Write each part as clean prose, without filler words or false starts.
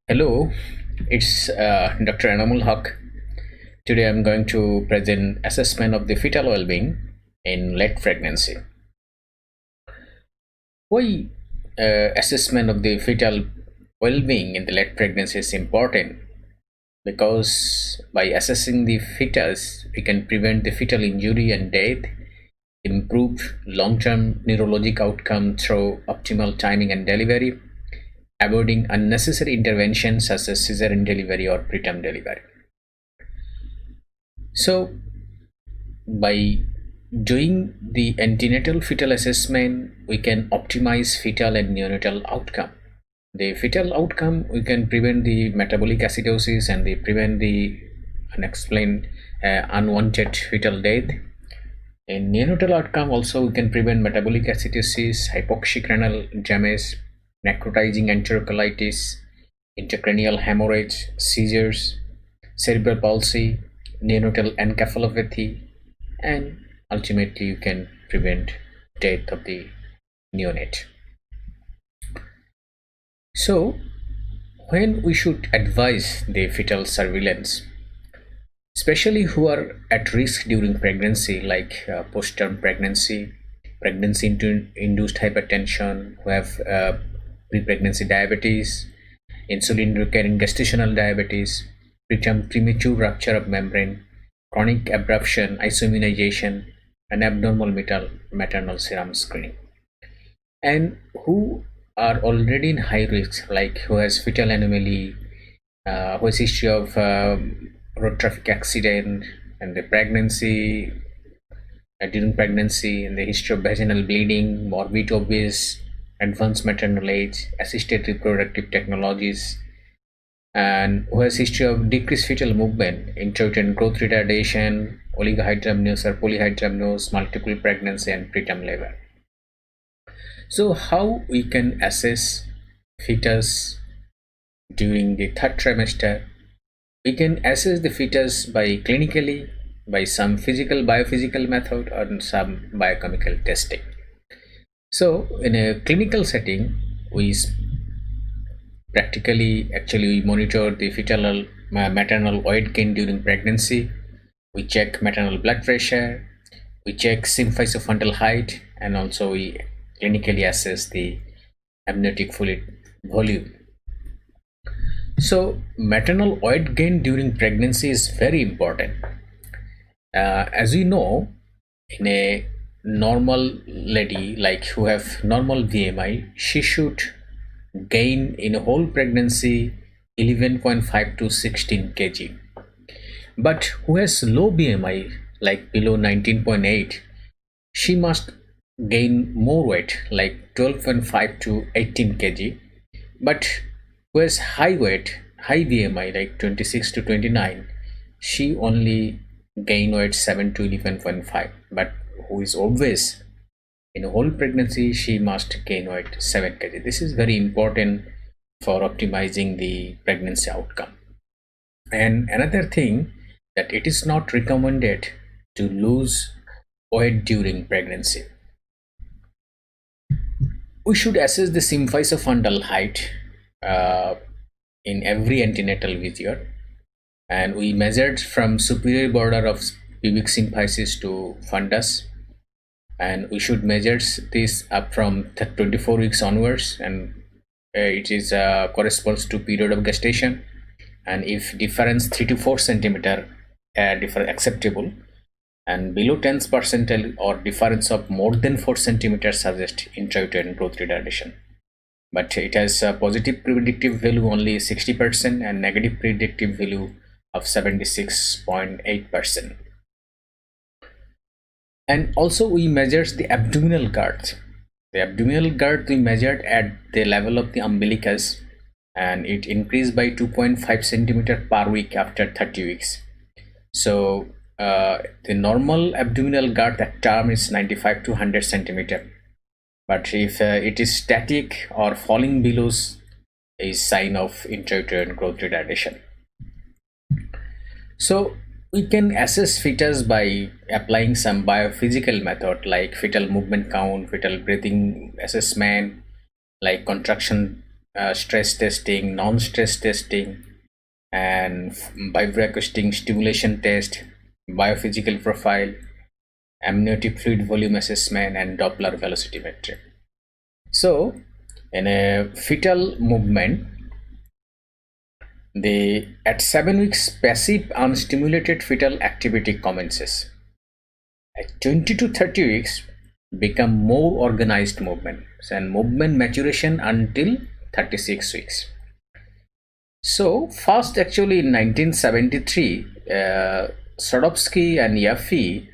Hello, it's Dr. Anamul Haque. Today I'm going to present assessment of the fetal well-being in late pregnancy. Why assessment of the fetal well-being in the late pregnancy is important? Because by assessing the fetus, we can prevent the fetal injury and death, improve long-term neurologic outcome through optimal timing and delivery, avoiding unnecessary interventions such as cesarean delivery or preterm delivery. So, by doing the antenatal fetal assessment, we can optimize fetal and neonatal outcome. The fetal outcome, we can prevent the metabolic acidosis and they prevent the unexplained unwanted fetal death. In neonatal outcome, also we can prevent metabolic acidosis, hypoxic renal damage, necrotizing enterocolitis, intracranial hemorrhage, seizures, cerebral palsy, neonatal encephalopathy, and ultimately you can prevent death of the neonate. So, when we should advise the fetal surveillance, especially who are at risk during pregnancy, like post-term pregnancy, pregnancy-induced hypertension, who have pre-pregnancy diabetes, insulin-requiring gestational diabetes, preterm premature rupture of membrane, chronic abruption, isoimmunization, and abnormal maternal serum screening, and who are already in high risk, like who has fetal anomaly, who has history of road traffic accident, and the pregnancy, during pregnancy, and the history of vaginal bleeding, morbid obese, advanced maternal age, assisted reproductive technologies, and who has history of decreased fetal movement, intrauterine growth retardation, oligohydramnios or polyhydramnios, multiple pregnancy, and preterm labor. So, how we can assess fetus during the third trimester? We can assess the fetus by clinically, by some biophysical method, or some biochemical testing. So, in a clinical setting, we actually we monitor the fetal maternal weight gain during pregnancy. We check maternal blood pressure. We check symphysofuntal height, and also we clinically assess the amniotic fluid volume. So, maternal weight gain during pregnancy is very important. As we know, in a normal lady, like who have normal VMI, she should gain in a whole pregnancy 11.5 to 16 kg. But who has low BMI, like below 19.8, she must gain more weight, like 12.5 to 18 kg. But who has high weight, high BMI, like 26 to 29, she only gain weight 7 to 11.5. But who is obese, in a whole pregnancy, she must gain weight 7 kg. This is very important for optimizing the pregnancy outcome. And another thing, that it is not recommended to lose weight during pregnancy. We should assess the symphysofuntal height in every antenatal visit, and we measured from superior border of pubic symphysis to fundus, and we should measure this up from 24 weeks onwards, and it is corresponds to period of gestation, and if difference 3 to 4 centimeter acceptable, and below 10% or difference of more than 4 centimeters suggest intrauterine growth retardation. But it has a positive predictive value only 60% and negative predictive value of 76.8%. And also we measured the abdominal girth. The abdominal girth we measured at the level of the umbilicus, and it increased by 2.5 centimeter per week after 30 weeks. So the normal abdominal girth at term is 95 to 100 centimeter. But if it is static or falling below, a sign of intrauterine growth retardation. So we can assess fetus by applying some biophysical method like fetal movement count, fetal breathing assessment, like contraction stress testing, non-stress testing, and vibroacoustic stimulation test, biophysical profile, amniotic fluid volume assessment, and Doppler velocimetry. So, in a fetal movement, at 7 weeks, passive unstimulated fetal activity commences. At 20 to 30 weeks, become more organized movements and movement maturation until 36 weeks. So first, actually in 1973, Sadowski and Yaffe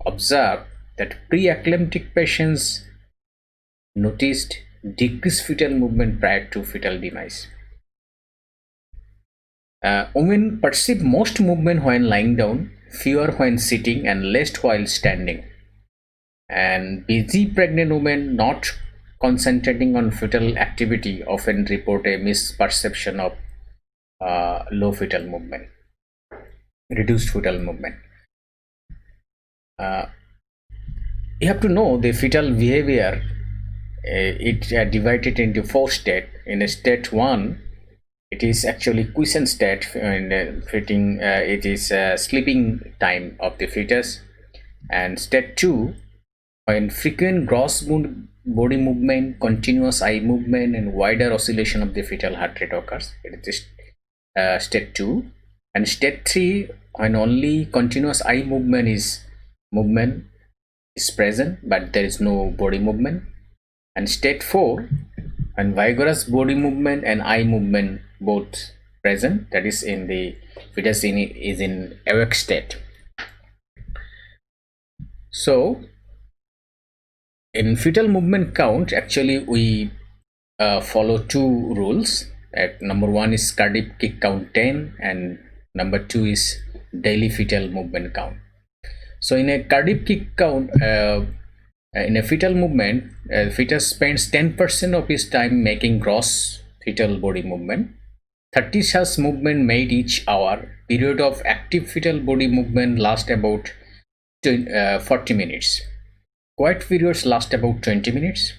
observed that pre-eclamptic patients noticed decreased fetal movement prior to fetal demise. Women perceive most movement when lying down, fewer when sitting, and less while standing. And busy pregnant women not concentrating on fetal activity often report a misperception of low fetal movement, reduced fetal movement. You have to know the fetal behavior. It divided into 4 states. In a state 1, it is actually quiescent state, and it is sleeping time of the fetus. And state 2, when frequent gross body movement, continuous eye movement, and wider oscillation of the fetal heart rate occurs. It is state 2. And state 3, when only continuous eye movement is present, but there is no body movement. And state 4, when vigorous body movement and eye movement both present, that is in the fetus is in awake state. So in fetal movement count, actually we follow 2 rules. Number 1 is cardiac kick count 10, and number 2 is daily fetal movement count. So in a cardiac kick count, in a fetal movement, fetus spends 10% of his time making gross fetal body movement. 30 such movement made each hour. Period of active fetal body movement last about 40 minutes. Quiet periods last about 20 minutes.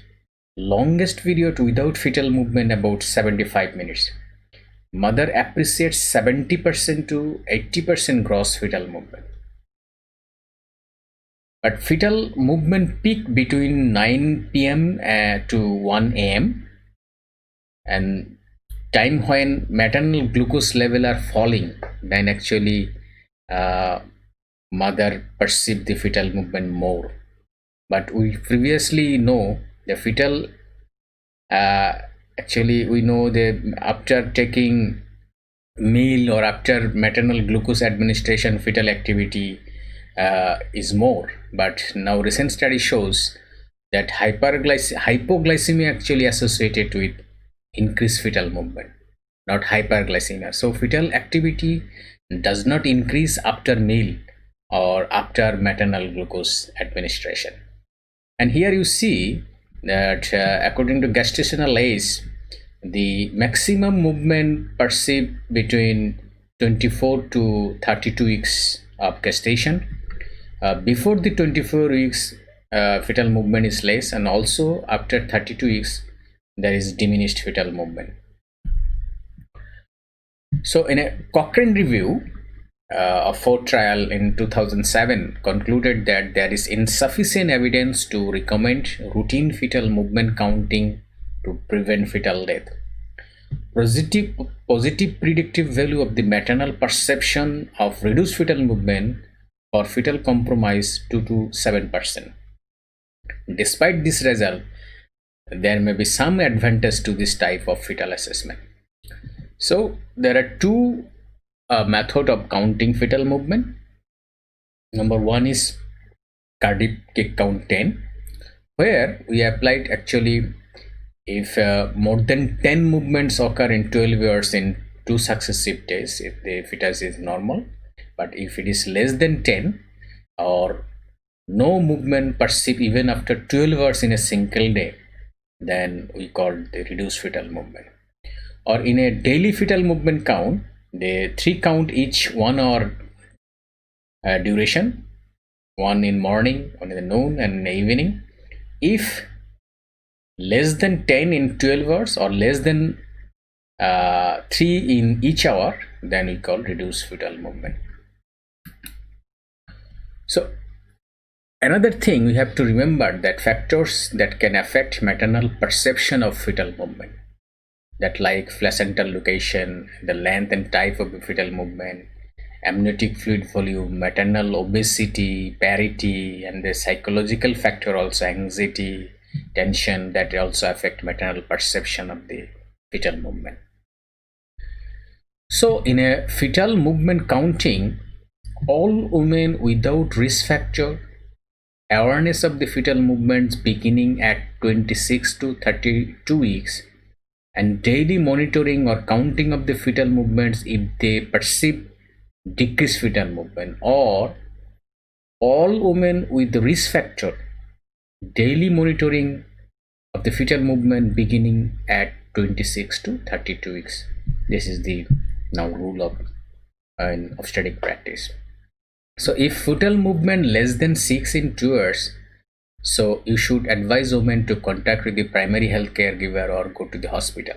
Longest period without fetal movement about 75 minutes. Mother appreciates 70% to 80% gross fetal movement. But fetal movement peak between 9 p.m. to 1 a.m. and time when maternal glucose level are falling, then actually mother perceive the fetal movement more. But we previously know the fetal, actually we know that after taking meal or after maternal glucose administration, fetal activity is more. But now recent study shows that hypoglycemia actually associated with increased fetal movement, not hyperglycemia. So fetal activity does not increase after meal or after maternal glucose administration. And here you see that according to gestational age, the maximum movement perceived between 24 to 32 weeks of gestation. Before the 24 weeks, fetal movement is less, and also after 32 weeks, there is diminished fetal movement. So in a Cochrane review of Ford trial in 2007 concluded that there is insufficient evidence to recommend routine fetal movement counting to prevent fetal death. Positive predictive value of the maternal perception of reduced fetal movement for fetal compromise 2 to 7%. Despite this result, there may be some advantage to this type of fetal assessment. So there are 2 methods of counting fetal movement. Number 1 is cardiac kick count 10, where we applied actually if more than 10 movements occur in 12 hours in 2 successive days, if the fetus is normal. But if it is less than 10 or no movement perceived even after 12 hours in a single day, then we call the reduced fetal movement. Or in a daily fetal movement count, the 3 count each 1 hour duration, 1 in morning, 1 in the noon, and in the evening. If less than 10 in 12 hours or less than 3 in each hour, then we call reduced fetal movement. So another thing we have to remember that factors that can affect maternal perception of fetal movement, that like placental location, the length and type of the fetal movement, amniotic fluid volume, maternal obesity, parity, and the psychological factor also anxiety, tension, that also affect maternal perception of the fetal movement. So in a fetal movement counting, all women without risk factor, awareness of the fetal movements beginning at 26 to 32 weeks, and daily monitoring or counting of the fetal movements if they perceive decreased fetal movement, or all women with risk factor, daily monitoring of the fetal movement beginning at 26 to 32 weeks. This is the now rule of in obstetric practice. So if fetal movement less than 6 in 2 years, so you should advise women to contact with the primary health caregiver or go to the hospital.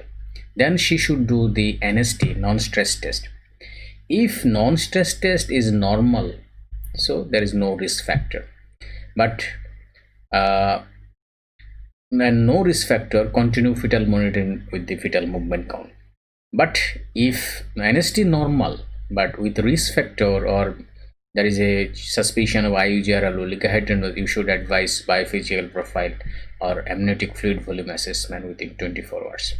Then she should do the NST, non-stress test. If non-stress test is normal, so there is no risk factor. But and no risk factor, continue fetal monitoring with the fetal movement count. But if NST normal but with risk factor, or there is a suspicion of IUGR or oligohydrin, you should advise biophysical profile or amniotic fluid volume assessment within 24 hours.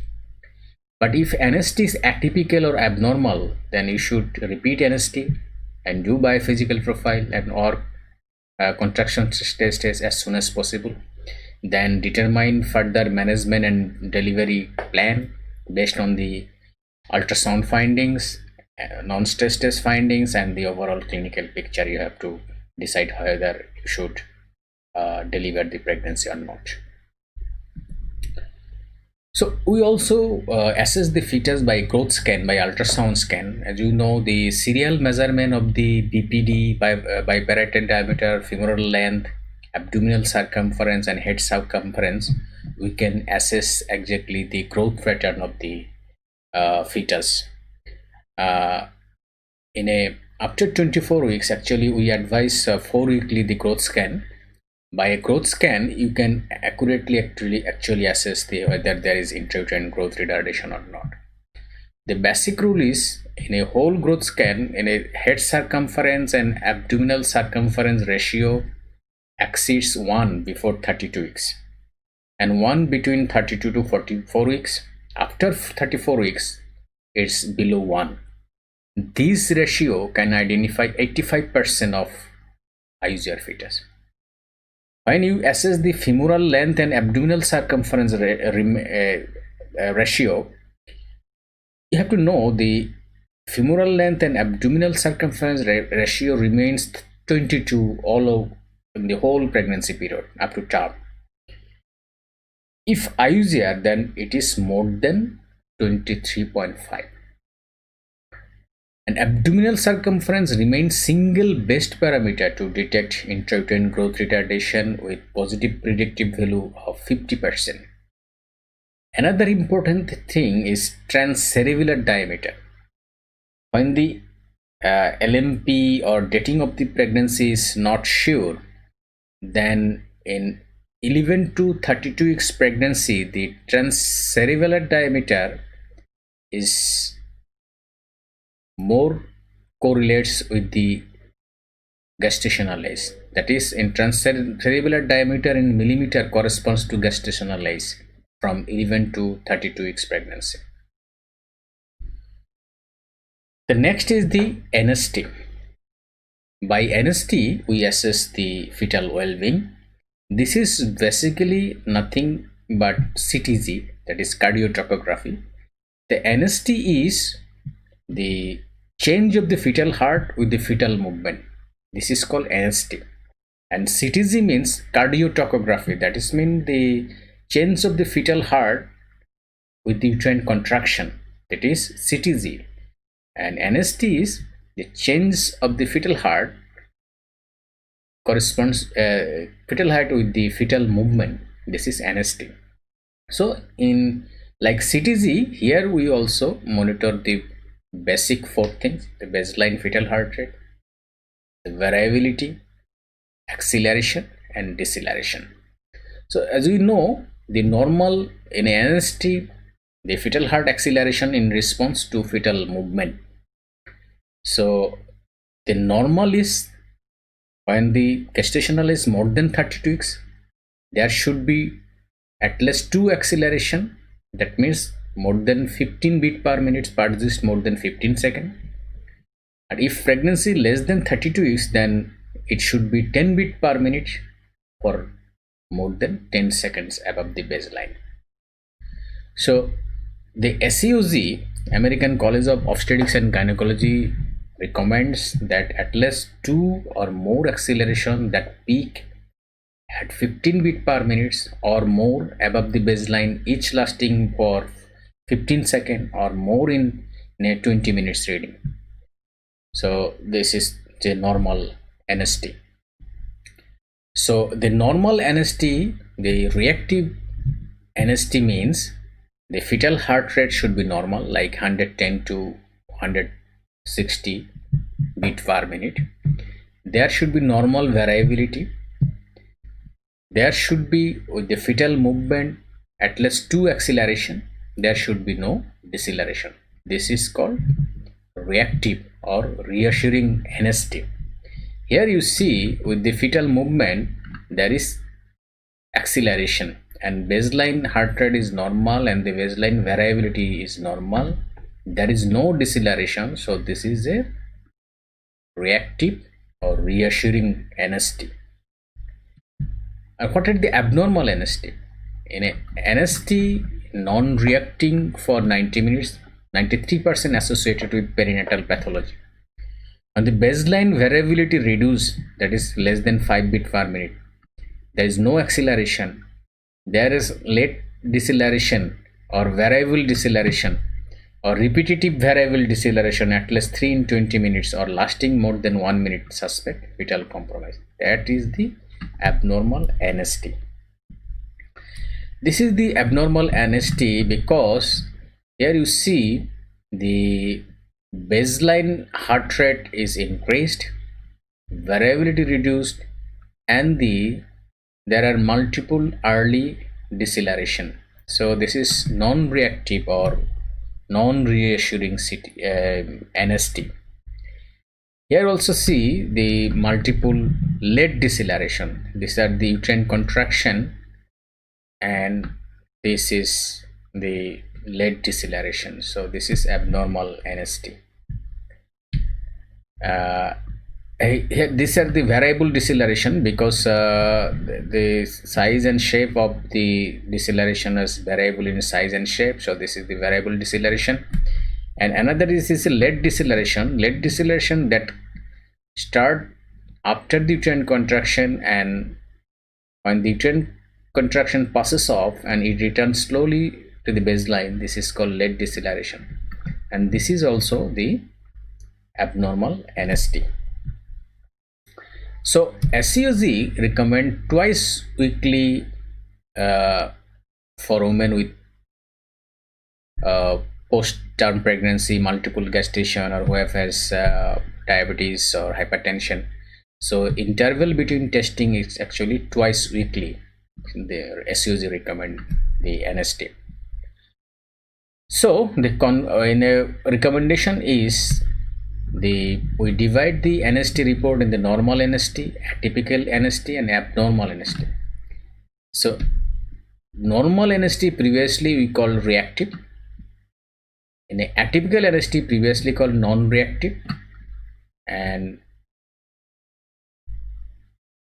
But if NST is atypical or abnormal, then you should repeat NST and do biophysical profile and or contraction test as soon as possible. Then determine further management and delivery plan based on the ultrasound findings, non-stress test findings, and the overall clinical picture. You have to decide whether you should deliver the pregnancy or not. So we also assess the fetus by growth scan, by ultrasound scan. As you know, the serial measurement of the BPD, biparietal diameter, femoral length, abdominal circumference, and head circumference, we can assess exactly the growth pattern of the fetus. After 24 weeks, actually we advise 4 weekly the growth scan. By a growth scan, you can accurately actually assess whether there is intrauterine growth retardation or not. The basic rule is, in a whole growth scan, in a head circumference and abdominal circumference ratio exceeds 1 before 32 weeks and 1 between 32 to 44 weeks. After 34 weeks, it's below 1. This ratio can identify 85% of IUGR fetus. When you assess the femoral length and abdominal circumference ratio, you have to know the femoral length and abdominal circumference ratio remains 22 all over in the whole pregnancy period up to term. If IUGR, then it is more than 23.5. And abdominal circumference remains single best parameter to detect intrauterine growth retardation with positive predictive value of 50%. Another important thing is transcerebellar diameter. When the LMP or dating of the pregnancy is not sure, then in 11 to 32 weeks pregnancy, the transcerebellar diameter is more correlates with the gestational age. That is, in transcerebellar diameter in millimeter corresponds to gestational age from 11 to 32 weeks pregnancy. The next is the NST. By NST, we assess the fetal well-being. This is basically nothing but CTG, that is cardiotocography. The NST is the change of the fetal heart with the fetal movement. This is called NST. And CTG means cardiotocography, that is mean the change of the fetal heart with the uterine contraction, that is CTG. And NST is the change of the fetal heart corresponds fetal heart with the fetal movement. This is NST. So in like CTG, here we also monitor the basic four things: the baseline fetal heart rate, the variability, acceleration, and deceleration. So as we know, the normal in NST, the fetal heart acceleration in response to fetal movement. So the normal is when the gestational is more than 32 weeks, there should be at least two acceleration. That means more than 15 beat per minute per exist more than 15 seconds. And if pregnancy less than 32 weeks, then it should be 10 beat per minute for more than 10 seconds above the baseline. So the SCOG, American College of Obstetrics and Gynecology, recommends that at least two or more acceleration that peak at 15 beat per minute or more above the baseline, each lasting for 15 seconds or more in a 20 minutes reading. So this is the normal NST. So the normal NST, the reactive NST means the fetal heart rate should be normal, like 110 to 160 beat per minute. There should be normal variability. There should be with the fetal movement at least two acceleration. There should be no deceleration. This is called reactive or reassuring NST. Here you see with the fetal movement there is acceleration, and baseline heart rate is normal and the baseline variability is normal. There is no deceleration, so this is a reactive or reassuring NST. What is the abnormal NST? In a NST non-reacting for 90 minutes, 93% associated with perinatal pathology. And the baseline variability reduced, that is less than 5 beat per minute. There is no acceleration. There is late deceleration or variable deceleration or repetitive variable deceleration at least 3 in 20 minutes or lasting more than 1 minute, suspect fetal compromise. That is the abnormal NST. This is the abnormal NST because here you see the baseline heart rate is increased, variability reduced, and there are multiple early deceleration. So this is non-reactive or non-reassuring NST. Here also see the multiple late deceleration. These are the uterine contraction, and this is the late deceleration. So this is abnormal NST. These are the variable deceleration because the size and shape of the deceleration is variable in size and shape. So this is the variable deceleration. And another is a late deceleration. Late deceleration that start after the uterine contraction, and when the uterine contraction passes off and it returns slowly to the baseline, this is called late deceleration. And this is also the abnormal NST. So SCOG recommend twice weekly for women with post-term pregnancy, multiple gestation, or whoever has diabetes or hypertension. So interval between testing is actually twice weekly. The SCOG recommend the NST. So the in a recommendation is we divide the NST report in the normal NST, atypical NST, and abnormal NST. So normal NST previously we called reactive, in a atypical NST previously called non-reactive, and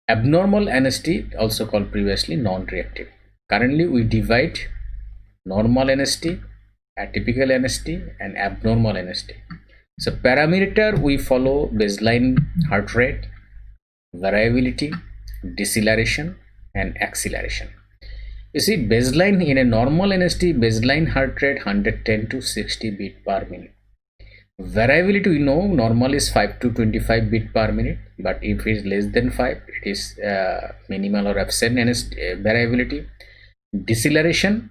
abnormal NST also called previously non-reactive. Currently we divide normal NST, atypical NST, and abnormal NST. So parameter we follow baseline heart rate, variability, deceleration, and acceleration. You see baseline in a normal NST, baseline heart rate 110 to 60 beat per minute. Variability we know normal is 5 to 25 beat per minute, but if it is less than 5, it is minimal or absent NST variability. deceleration,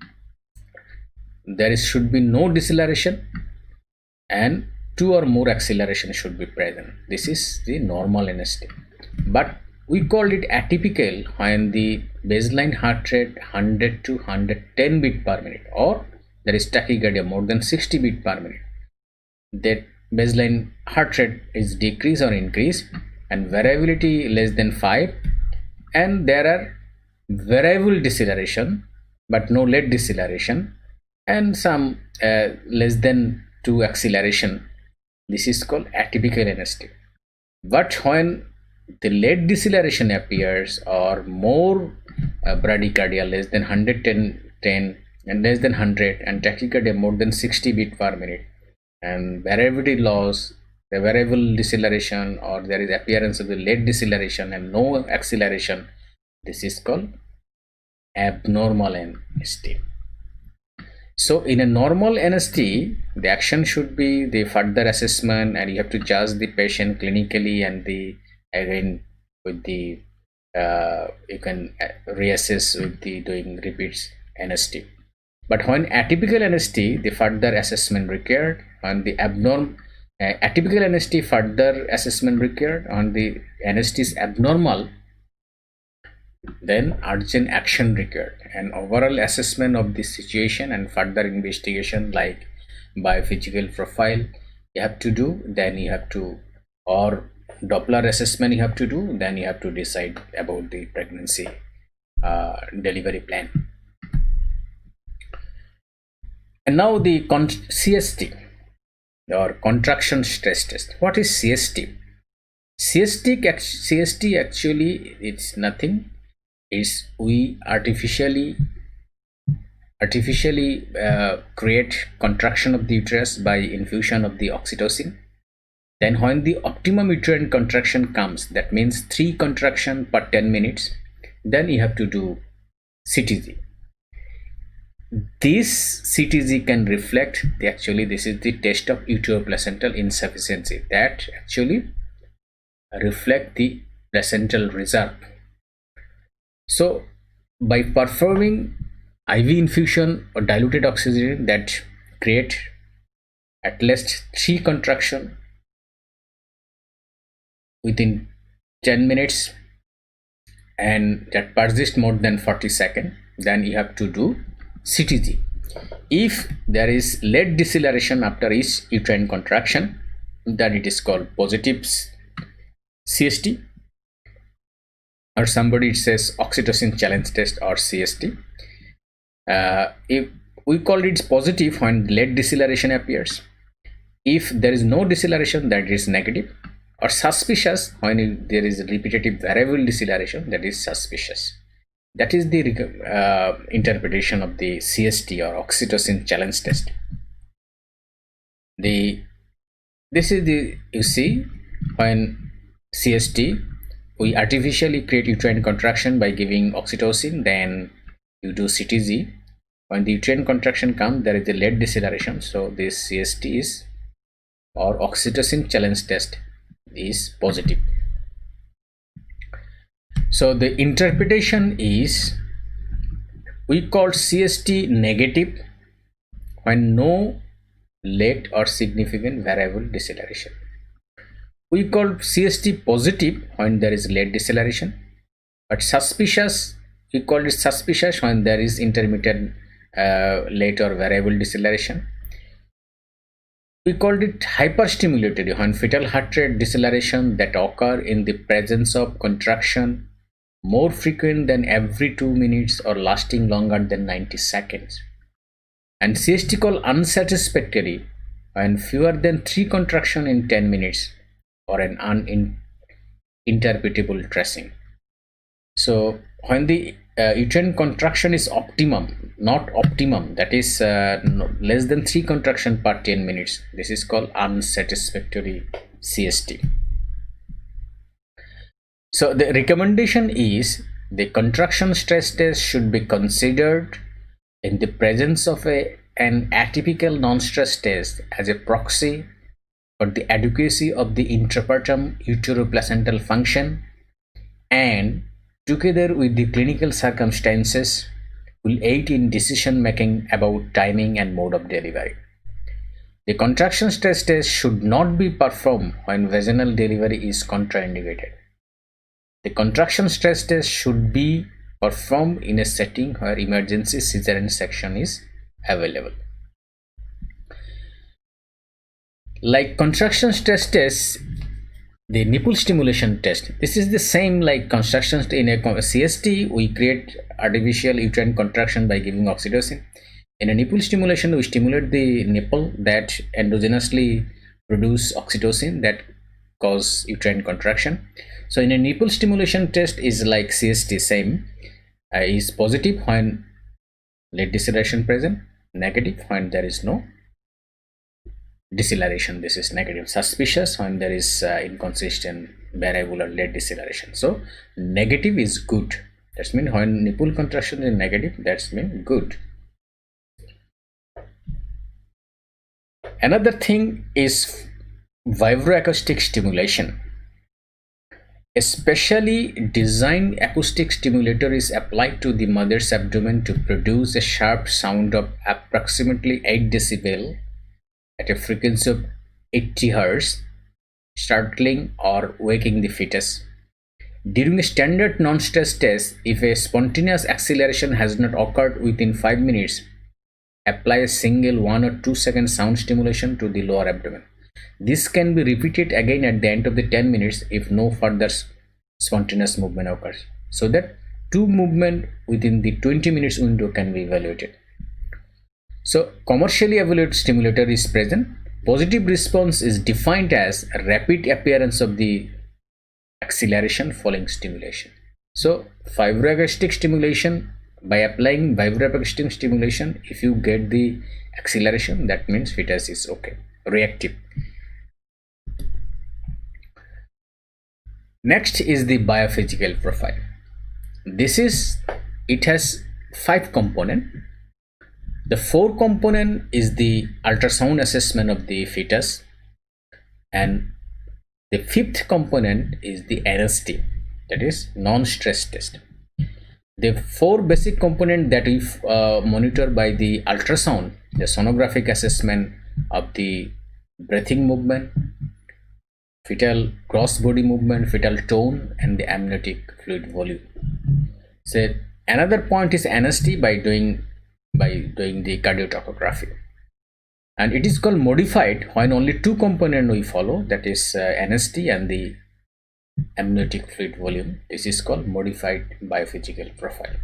should be no deceleration, and two or more acceleration should be present. This is the normal NST. But we called it atypical when the baseline heart rate 100 to 110 beat per minute, or there is tachycardia more than 60 beat per minute. That baseline heart rate is decrease or increase, and variability less than 5, and there are variable deceleration but no late deceleration, and some less than 2 acceleration. This is called atypical NST. But when the late deceleration appears, or more bradycardia less than 110 and less than 100, and tachycardia more than 60 beat per minute, and variability loss, the variable deceleration, or there is appearance of the late deceleration and no acceleration, this is called abnormal NST. So in a normal NST, the action should be the further assessment, and you have to judge the patient clinically, and the again with the you can reassess with the doing repeats NST. But when atypical NST, the further assessment required. On the atypical NST, further assessment required. On the NST is abnormal, then urgent action required, and overall assessment of the situation and further investigation like biophysical profile you have to do, then you have to, or Doppler assessment you have to do, then you have to decide about the pregnancy delivery plan. And now the CST, or contraction stress test. What is CST? CST actually it's nothing. Is we artificially create contraction of the uterus by infusion of the oxytocin. Then when the optimum uterine contraction comes, that means 3 contraction per 10 minutes, then you have to do CTG. This CTG can reflect this is the test of uteroplacental insufficiency, that actually reflect the placental reserve. So by performing IV infusion or diluted oxygen that create at least 3 contraction within 10 minutes and that persist more than 40 seconds, then you have to do CTG. If there is late deceleration after each uterine contraction, then it is called positive CST, or somebody says oxytocin challenge test, or CST. If we call it positive when late deceleration appears. If there is no deceleration, that is negative, or suspicious when there is repetitive variable deceleration, that is suspicious. That is the interpretation of the CST, or oxytocin challenge test. This is the, you see, when CST, we artificially create uterine contraction by giving oxytocin, then you do CTG. When the uterine contraction comes, there is a late deceleration, so this CST is, or oxytocin challenge test, is positive. So the interpretation is, we call CST negative when no late or significant variable deceleration. We call CST positive when there is late deceleration, but suspicious, we call it suspicious when there is intermittent late or variable deceleration. We called it hyperstimulated when fetal heart rate deceleration that occur in the presence of contraction more frequent than every 2 minutes or lasting longer than 90 seconds. And CST called unsatisfactory when fewer than 3 contraction in 10 minutes, or an uninterpretable tracing. So when the uterine contraction is optimum, not optimum, that is less than 3 contraction per 10 minutes, this is called unsatisfactory CST. So the recommendation is, the contraction stress test should be considered in the presence of an atypical non-stress test as a proxy for the adequacy of the intrapartum uteroplacental function, and together with the clinical circumstances will aid in decision making about timing and mode of delivery. The contraction stress test should not be performed when vaginal delivery is contraindicated. The contraction stress test should be performed in a setting where emergency cesarean section is available. Like contraction stress test, the nipple stimulation test, this is the same like contraction in a CST. We create artificial uterine contraction by giving oxytocin. In a nipple stimulation, we stimulate the nipple that endogenously produce oxytocin that cause uterine contraction. So in a nipple stimulation test is like CST, same, is positive when late deceleration present, negative when there is no deceleration, this is negative, suspicious when there is inconsistent variable or late deceleration. So negative is good, that's mean when nipple contraction is negative, that's mean good. Another thing is vibroacoustic stimulation. A specially designed acoustic stimulator is applied to the mother's abdomen to produce a sharp sound of approximately 8 decibel at a frequency of 80 Hz, startling or waking the fetus. During a standard non-stress test, if a spontaneous acceleration has not occurred within 5 minutes, apply a single 1 or 2 second sound stimulation to the lower abdomen. This can be repeated again at the end of the 10 minutes if no further spontaneous movement occurs, so that 2 movement within the 20 minutes window can be evaluated. So commercially evaluated stimulator is present. Positive response is defined as a rapid appearance of the acceleration following stimulation. So vibroacoustic stimulation, by applying vibroacoustic stimulation, if you get the acceleration, that means fetus is okay, reactive. Next is the biophysical profile. It has 5 components. The 4 component is the ultrasound assessment of the fetus, and the 5th component is the NST, that is non-stress test. The 4 basic components that we monitor by the ultrasound: the sonographic assessment of the breathing movement, fetal gross body movement, fetal tone, and the amniotic fluid volume. So another point is NST by doing the cardiotocography, and it is called modified when only 2 components we follow, that is NST and the amniotic fluid volume. This is called modified biophysical profile.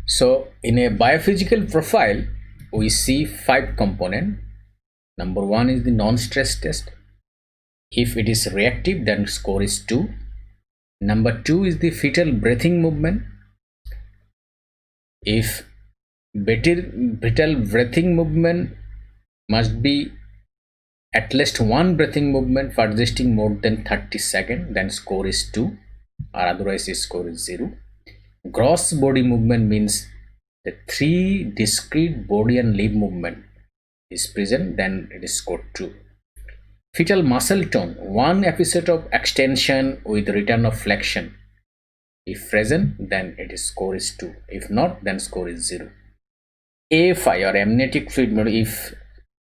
So in a biophysical profile, we see 5 components. Number 1 is the non-stress test. If it is reactive, then score is 2. Number 2 is the fetal breathing movement. If fetal breathing movement must be at least 1 breathing movement persisting more than 30 seconds, then score is 2, or otherwise the score is 0. Gross body movement means the 3 discrete body and limb movement is present, then it is scored 2. Fetal muscle tone, 1 episode of extension with return of flexion, if present, then it is score is 2. If not, then score is 0. AFI or amniotic fluid mode, if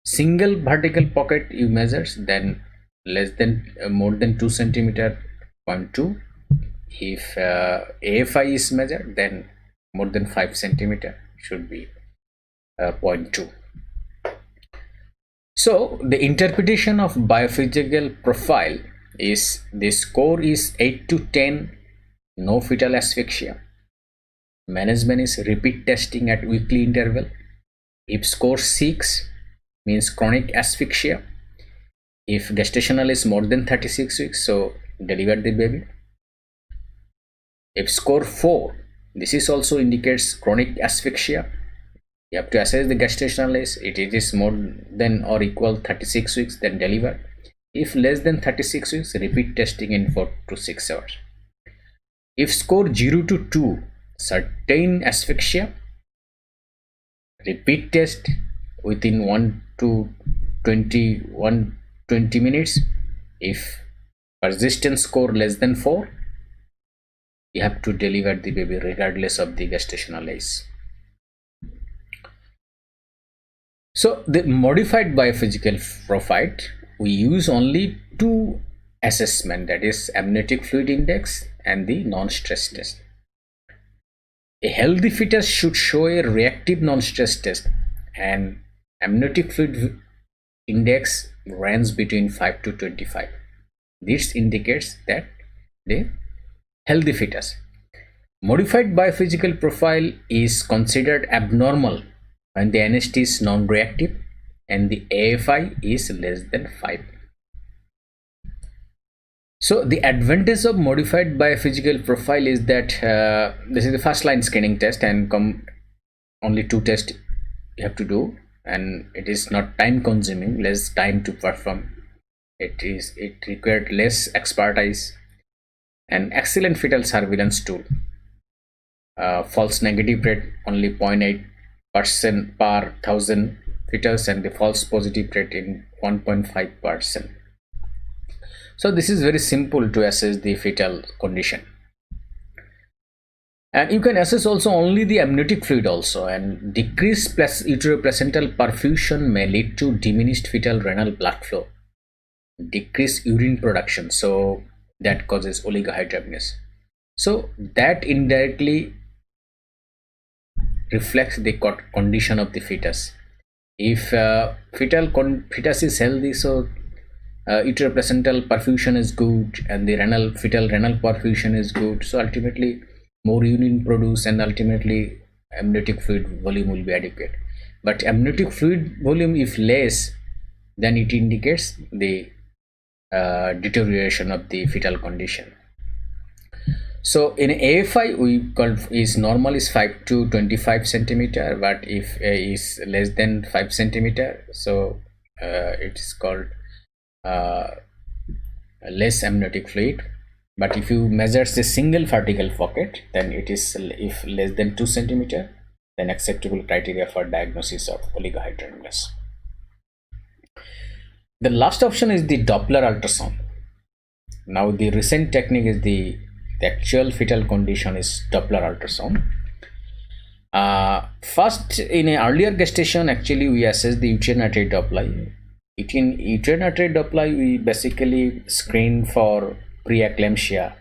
single vertical pocket you measures, then less than more than 2 centimeter, 0.2. If AFI is measured, then more than 5 centimeter, should be 0.2. So the interpretation of biophysical profile is the score is 8 to 10, no fetal asphyxia. Management is repeat testing at weekly interval. If score 6 means chronic asphyxia. If gestational is more than 36 weeks, so deliver the baby. If score 4, this is also indicates chronic asphyxia. You have to assess the gestational age. It is more than or equal 36 weeks, then deliver. If less than 36 weeks, repeat testing in 4 to 6 hours. If score 0 to 2, certain asphyxia, repeat test within 1 to 20 minutes. If persistent score less than 4, you have to deliver the baby regardless of the gestational age. So the modified biophysical profile, we use only two assessment, that is amniotic fluid index and the non-stress test. A healthy fetus should show a reactive non-stress test, and amniotic fluid index runs between 5 to 25. This indicates that the healthy fetus. Modified biophysical profile is considered abnormal when the NST is non-reactive and the AFI is less than 5. So the advantage of modified biophysical profile is that this is the first line screening test, and only two tests you have to do, and it is not time consuming, less time to perform. It required less expertise. An excellent fetal surveillance tool. False negative rate only 0.8% per 1000 fetus, and the false positive rate in 1.5%. So this is very simple to assess the fetal condition. And you can assess also only the amniotic fluid also, and decreased uteroplacental perfusion may lead to diminished fetal renal blood flow, decreased urine production, so that causes oligohydramnios. So that indirectly reflects the condition of the fetus. If fetus is healthy, so uteroplacental perfusion is good and the fetal renal perfusion is good, so ultimately more urine produced and ultimately amniotic fluid volume will be adequate. But amniotic fluid volume if less, then it indicates the deterioration of the fetal condition. So in AFI we call is normal is 5 to 25 centimeter, but if is less than 5 centimeter, so it is called less amniotic fluid. But if you measure a single vertical pocket, then it is, if less than 2 centimeter, then acceptable criteria for diagnosis of oligohydramnios. The last option is the Doppler ultrasound. Now the recent technique is the actual fetal condition is Doppler ultrasound. First, in an earlier gestation, actually we assess the uterine artery Doppler. In uterine artery Doppler, we basically screen for preeclampsia.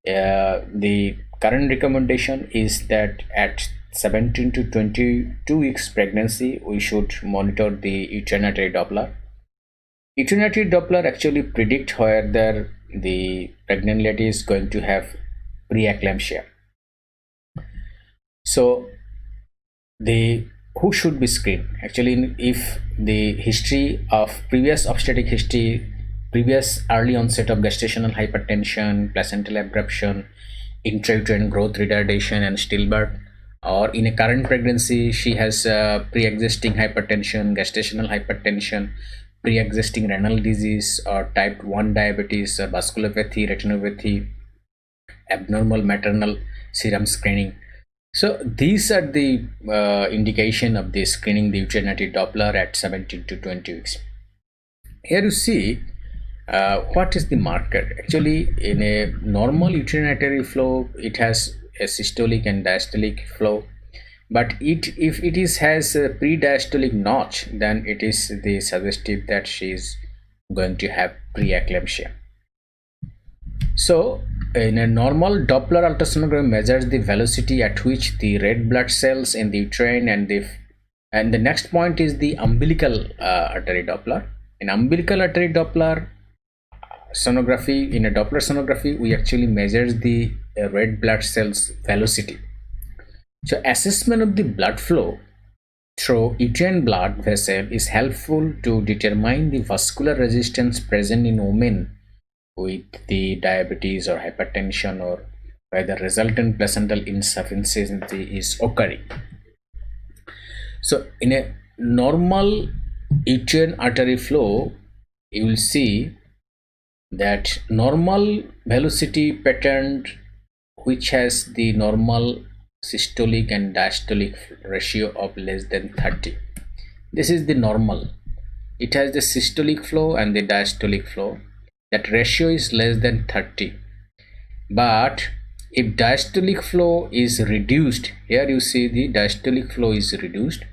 The current recommendation is that at 17 to 22 weeks pregnancy, we should monitor the uterine artery Doppler. Uterine artery Doppler actually predict whether the pregnant lady is going to have preeclampsia. So who should be screened? Actually, if the history of previous obstetric history, previous early onset of gestational hypertension, placental abruption, intrauterine growth retardation and stillbirth, or in a current pregnancy she has pre-existing hypertension, gestational hypertension, pre-existing renal disease or type 1 diabetes, vasculopathy, retinopathy, abnormal maternal serum screening. So these are the indication of the screening the uterine artery Doppler at 17 to 20 weeks. Here you see what is the marker. Actually, in a normal uterine artery flow, it has a systolic and diastolic flow, but if it has a pre-diastolic notch, then it is the suggestive that she is going to have preeclampsia. So in a normal Doppler ultrasonography measures the velocity at which the red blood cells in the uterine and the next point is the umbilical artery Doppler. In umbilical artery Doppler sonography, in a Doppler sonography, we actually measure the red blood cells velocity. So assessment of the blood flow through uterine blood vessel is helpful to determine the vascular resistance present in women with the diabetes or hypertension, or whether resultant placental insufficiency is occurring. So in a normal uterine artery flow, you will see that normal velocity pattern which has the normal systolic and diastolic ratio of less than 30. This is the normal. It has the systolic flow and the diastolic flow. That ratio is less than 30. But If diastolic flow is reduced, here you see the diastolic flow is reduced,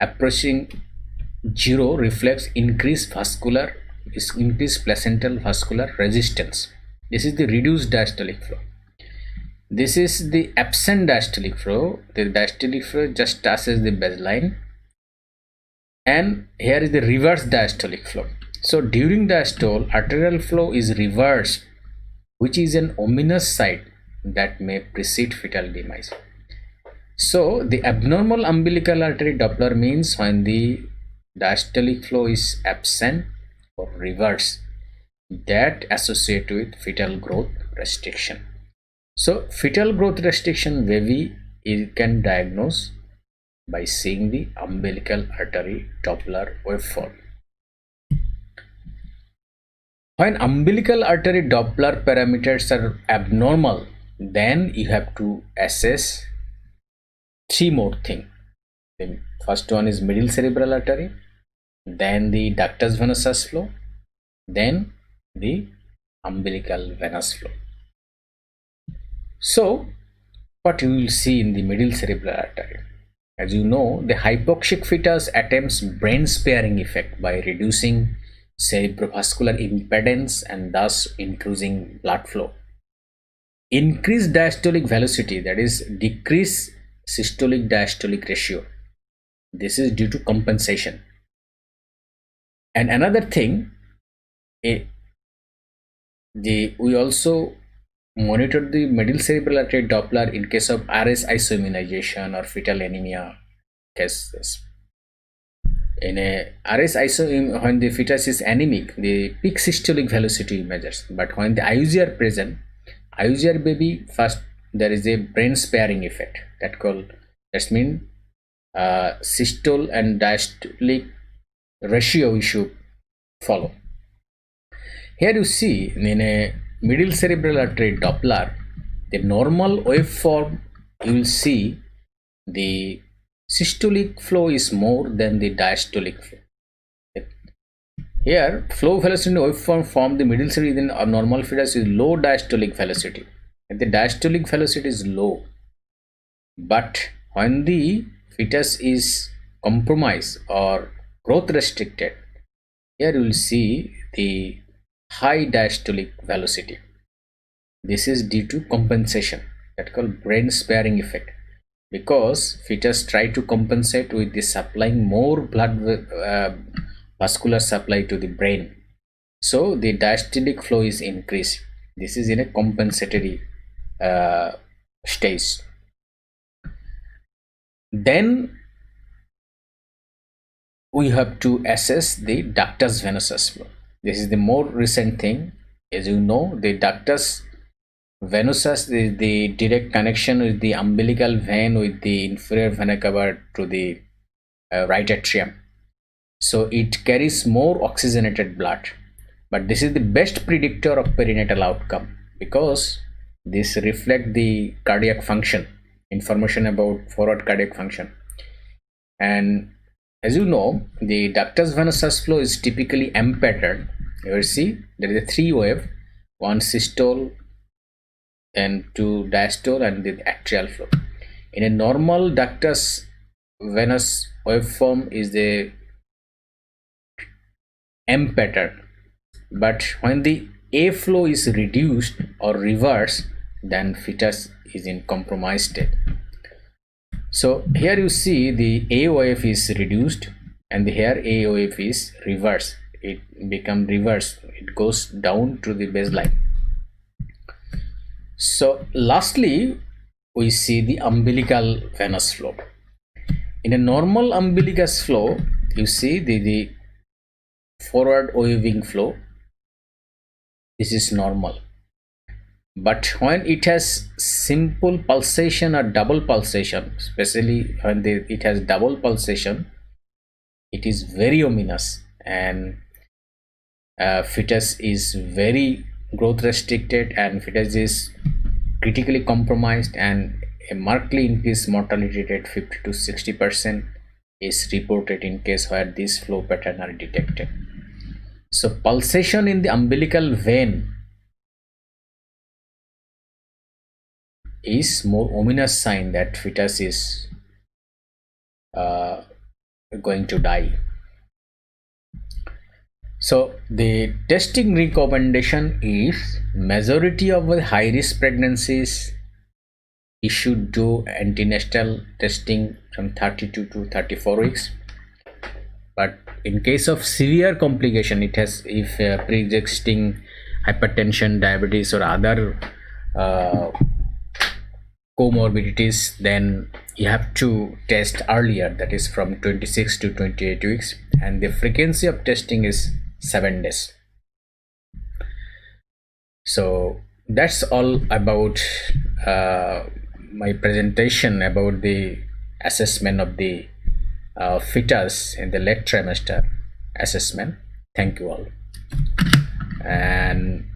approaching zero reflects increased placental vascular resistance. This is the reduced diastolic flow. This is the absent diastolic flow. The diastolic flow just touches the baseline, and here is the reverse diastolic flow. So during diastole, arterial flow is reversed, which is an ominous sign that may precede fetal demise. So the abnormal umbilical artery Doppler means when the diastolic flow is absent or reverse, that associate with fetal growth restriction. So fetal growth restriction you can diagnose by seeing the umbilical artery Doppler waveform. When umbilical artery Doppler parameters are abnormal, then you have to assess three more things. The first one is middle cerebral artery, then the ductus venosus flow, then the umbilical venous flow. So what you will see in the middle cerebral artery, as you know, the hypoxic fetus attempts brain sparing effect by reducing cerebrovascular impedance and thus increasing blood flow. Increased diastolic velocity, that is decrease systolic diastolic ratio. This is due to compensation. And another thing, we also monitor the middle cerebral artery Doppler in case of RS isoimmunization or fetal anemia cases. In a RS iso, when the fetus is anemic, the peak systolic velocity measures. But when the IUG are present, IUG baby, first there is a brain sparing effect. That means systole and diastolic ratio we should follow. Here you see in a middle cerebral artery Doppler, the normal waveform, you will see the systolic flow is more than the diastolic flow. Here, flow velocity waveform from the middle cerebral in a normal fetus is low diastolic velocity. And the diastolic velocity is low. But when the fetus is compromised or growth restricted, here you will see the high diastolic velocity. This is due to compensation, that called brain sparing effect, because fetus try to compensate with the supplying more blood vascular supply to the brain, so the diastolic flow is increased. This is in a compensatory stage. Then we have to assess the ductus venosus flow. This is the more recent thing. As you know, the ductus venosus is the direct connection with the umbilical vein with the inferior vena cava to the right atrium. So it carries more oxygenated blood. But this is the best predictor of perinatal outcome, because this reflects the cardiac function, information about forward cardiac function. And as you know, the ductus venosus flow is typically M pattern. You will see there is a three wave, one systole and two diastole and the atrial flow. In a normal ductus venous waveform is the M pattern, but when the A flow is reduced or reversed, then fetus is in compromised state. So here you see the A wave is reduced and here A wave is reversed. It becomes reverse. It goes down to the baseline. So lastly, we see the umbilical venous flow. In a normal umbilicus flow, you see the forward waving flow. This is normal. But when it has simple pulsation or double pulsation, especially when it has double pulsation, it is very ominous, and fetus is very growth restricted and fetus is critically compromised, and a markedly increased mortality rate 50 to 60% is reported in case where these flow patterns are detected. So pulsation in the umbilical vein is more ominous sign that fetus is uh, going to die. So the testing recommendation is majority of the high risk pregnancies you should do antenatal testing from 32 to 34 weeks. But in case of severe complication, it has if pre-existing hypertension, diabetes, or other uh, comorbidities, then you have to test earlier, that is from 26 to 28 weeks, and the frequency of testing is 7 days. So that's all about my presentation about the assessment of the fetus in the late trimester assessment. Thank you all. And